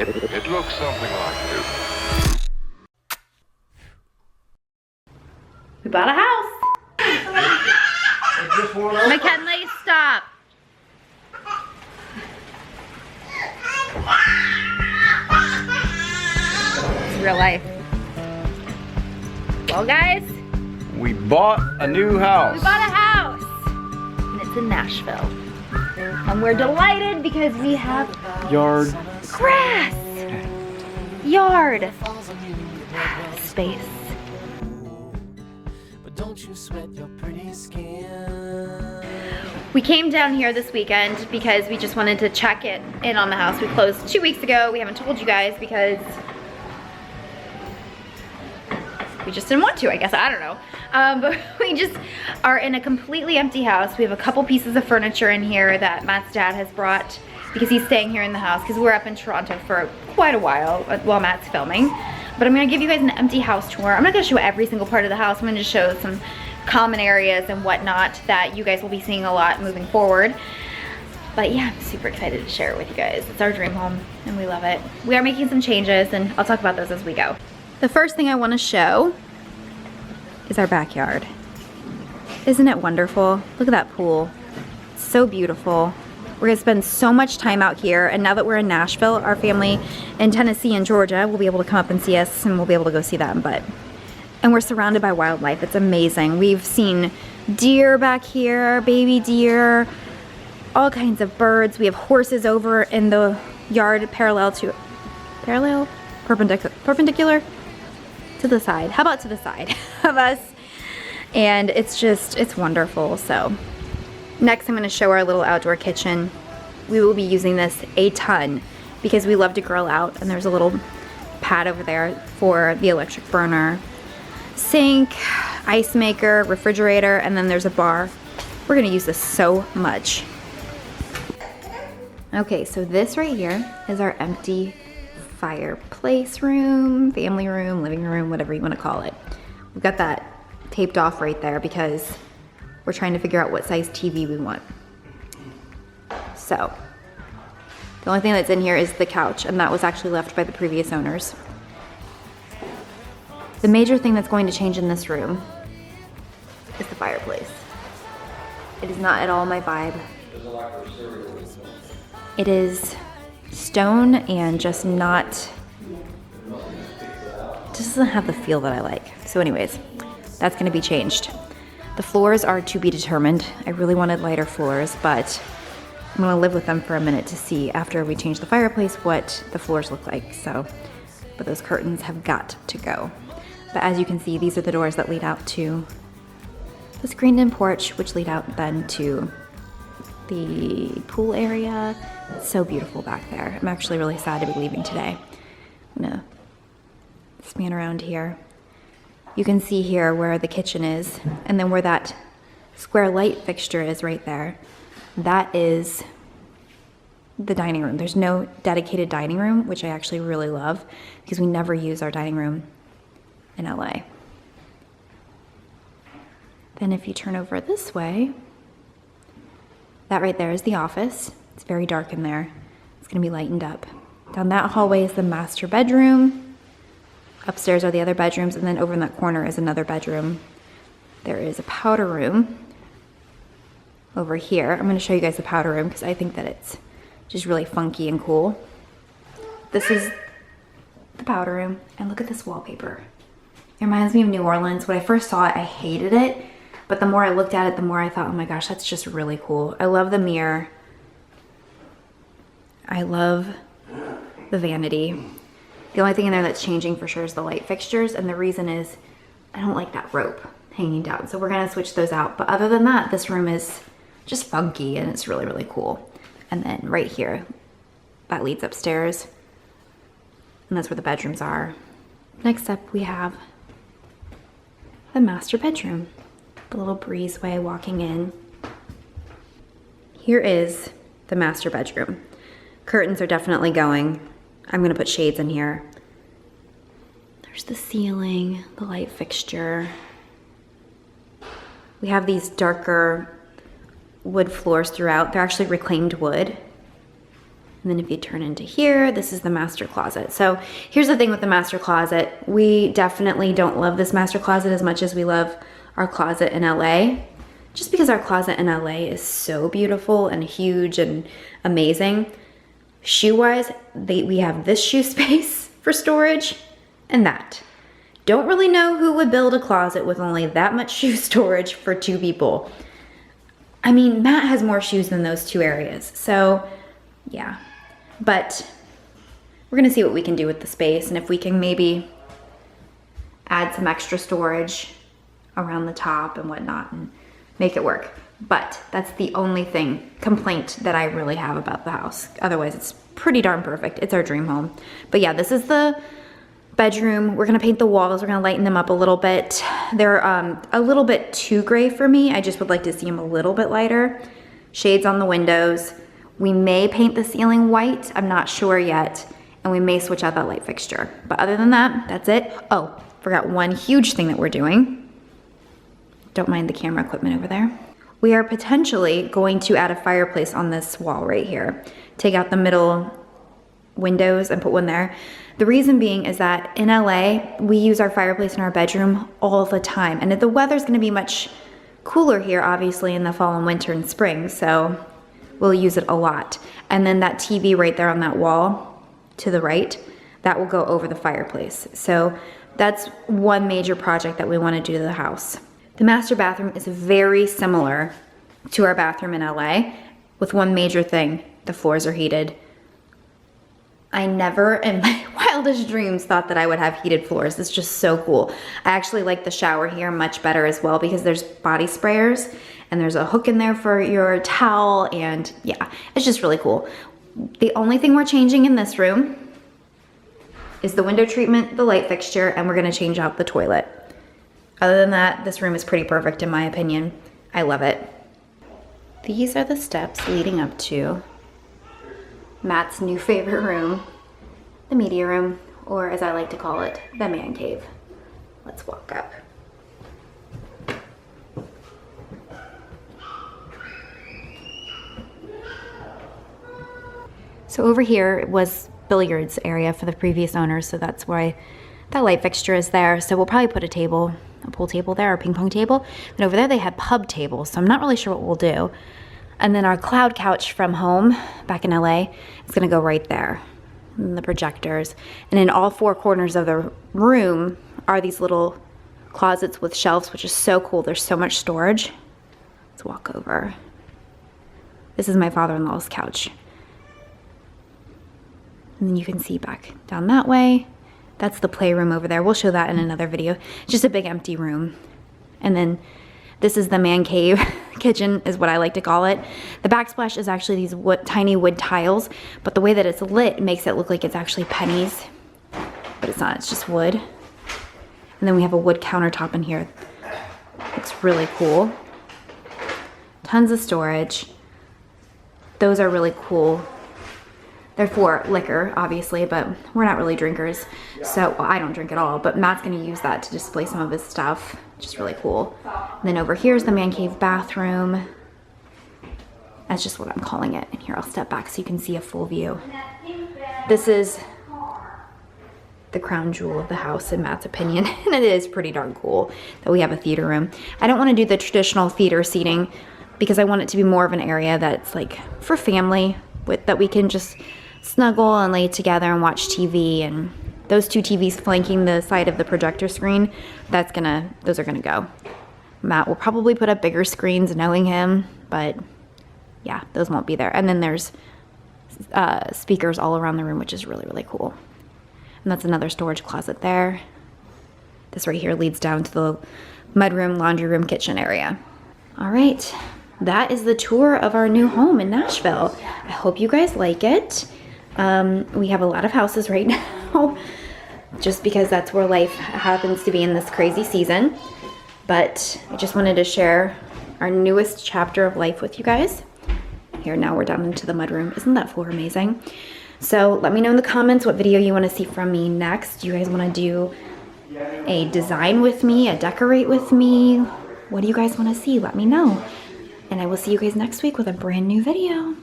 It looks something like this. We bought a house. McKinley, stop. It's real life. Well, guys, We bought a new house. we bought a house. And it's in Nashville. And we're delighted because we have Yard. grass, yard, space. But don't you sweat your pretty skin. We came down here this weekend because we just wanted to check it in on the house. We closed 2 weeks ago. We haven't told you guys because we just didn't want to, I guess. I don't know. But we just are in a completely empty house. We have a couple pieces of furniture in here that Matt's dad has brought because he's staying here in the house because we're up in Toronto for quite a while while Matt's filming. But I'm gonna give you guys an empty house tour. I'm not gonna show every single part of the house. I'm gonna just show some common areas and whatnot that you guys will be seeing a lot moving forward. But yeah, I'm super excited to share it with you guys. It's our dream home and we love it. We are making some changes and I'll talk about those as we go. The first thing I wanna show is our backyard. Isn't it wonderful? Look at that pool. It's so beautiful. We're gonna spend so much time out here, and now that we're in Nashville, our family in Tennessee and Georgia will be able to come up and see us and we'll be able to go see them. And we're surrounded by wildlife. It's amazing. We've seen deer back here, baby deer, all kinds of birds. We have horses over in the yard perpendicular to the side. How about to the side of us? And it's wonderful. So next I'm gonna show our little outdoor kitchen. We will be using this a ton because we love to grill out, and there's a little pad over there for the electric burner, sink, ice maker, refrigerator, and then there's a bar. We're gonna use this so much. Okay, so this right here is our empty fireplace room, family room, living room, whatever you want to call it. We've got that taped off right there because we're trying to figure out what size TV we want. So the only thing that's in here is the couch, and that was actually left by the previous owners. The major thing that's going to change in this room is the fireplace. It is not at all my vibe. It is stone and just doesn't have the feel that I like. So anyways, that's gonna be changed. The floors are to be determined. I really wanted lighter floors, but I'm gonna live with them for a minute to see after we change the fireplace what the floors look like. So, but those curtains have got to go. But as you can see, these are the doors that lead out to the screened-in porch, which lead out then to the pool area. It's so beautiful back there. I'm actually really sad to be leaving today. I'm gonna span around here. You can see here where the kitchen is, and then where that square light fixture is right there. That is the dining room. There's no dedicated dining room, which I actually really love because we never use our dining room in LA. Then if you turn over this way, that right there is the office. It's very dark in there. It's gonna be lightened up. Down that hallway is the master bedroom. Upstairs are the other bedrooms, and then over in that corner is another bedroom. There is a powder room over here. I'm gonna show you guys the powder room because I think that it's just really funky and cool. This is the powder room, and look at this wallpaper. It reminds me of New Orleans. When I first saw it, I hated it, but the more I looked at it, the more I thought, oh my gosh, that's just really cool. I love the mirror. I love the vanity. The only thing in there that's changing for sure is the light fixtures, and the reason is I don't like that rope hanging down, so we're gonna switch those out. But other than that, this room is just funky and it's really, really cool. And then right here, that leads upstairs, and that's where the bedrooms are. Next up, we have the master bedroom. The little breezeway walking in. Here is the master bedroom. Curtains are definitely going. I'm gonna put shades in here. There's the ceiling, the light fixture. We have these darker wood floors throughout. They're actually reclaimed wood. And then if you turn into here, this is the master closet. So here's the thing with the master closet. We definitely don't love this master closet as much as we love our closet in LA. Just because our closet in LA is so beautiful and huge and amazing. Shoe-wise, we have this shoe space for storage and that. Don't really know who would build a closet with only that much shoe storage for 2 people. I mean, Matt has more shoes than those 2 areas. So yeah, but we're gonna see what we can do with the space and if we can maybe add some extra storage around the top and whatnot and make it work. But that's the only complaint that I really have about the house. Otherwise, it's pretty darn perfect. It's our dream home. But yeah, this is the bedroom. We're gonna paint the walls. We're gonna lighten them up a little bit. They're a little bit too gray for me. I just would like to see them a little bit lighter. Shades on the windows. We may paint the ceiling white. I'm not sure yet. And we may switch out that light fixture. But other than that, that's it. Oh, forgot one huge thing that we're doing. Don't mind the camera equipment over there. We are potentially going to add a fireplace on this wall right here. Take out the middle windows and put one there. The reason being is that in LA, we use our fireplace in our bedroom all the time. And the weather's gonna be much cooler here, obviously, in the fall and winter and spring. So we'll use it a lot. And then that TV right there on that wall to the right, that will go over the fireplace. So that's one major project that we wanna do to the house. The master bathroom is very similar to our bathroom in LA with one major thing, the floors are heated. I never in my wildest dreams thought that I would have heated floors. It's just so cool. I actually like the shower here much better as well because there's body sprayers and there's a hook in there for your towel and yeah, it's just really cool. The only thing we're changing in this room is the window treatment, the light fixture, and we're gonna change out the toilet. Other than that, this room is pretty perfect in my opinion. I love it. These are the steps leading up to Matt's new favorite room, the media room, or as I like to call it, the man cave. Let's walk up. So over here was billiards area for the previous owners, so that's why that light fixture is there. So we'll probably put a pool table there, or ping pong table. And over there they had pub tables, so I'm not really sure what we'll do. And then our cloud couch from home back in LA is gonna go right there. And the projectors. And in all 4 corners of the room are these little closets with shelves, which is so cool. There's so much storage. Let's walk over. This is my father-in-law's couch. And then you can see back down that way. That's the playroom over there. We'll show that in another video. Just a big empty room. And then this is the man cave kitchen is what I like to call it. The backsplash is actually these tiny wood tiles, but the way that it's lit makes it look like it's actually pennies, but it's not, it's just wood. And then we have a wood countertop in here. Looks really cool. Tons of storage. Those are really cool. They're for liquor, obviously, but we're not really drinkers. So, well, I don't drink at all, but Matt's gonna use that to display some of his stuff, which is really cool. And then over here's the man cave bathroom. That's just what I'm calling it. And here, I'll step back so you can see a full view. This is the crown jewel of the house in Matt's opinion, and it is pretty darn cool that we have a theater room. I don't wanna do the traditional theater seating because I want it to be more of an area that's like for family, that we can just snuggle and lay together and watch TV, and those 2 TVs flanking the side of the projector screen, those are gonna go. Matt will probably put up bigger screens knowing him, but yeah, those won't be there. And then there's speakers all around the room, which is really, really cool. And that's another storage closet there. This right here leads down to the mudroom, laundry room, kitchen area. All right, that is the tour of our new home in Nashville. I hope you guys like it. We have a lot of houses right now, just because that's where life happens to be in this crazy season. But I just wanted to share our newest chapter of life with you guys. Here, now we're down into the mudroom. Isn't that floor amazing? So let me know in the comments what video you want to see from me next. Do you guys want to do a design with me, a decorate with me? What do you guys want to see? Let me know. And I will see you guys next week with a brand new video.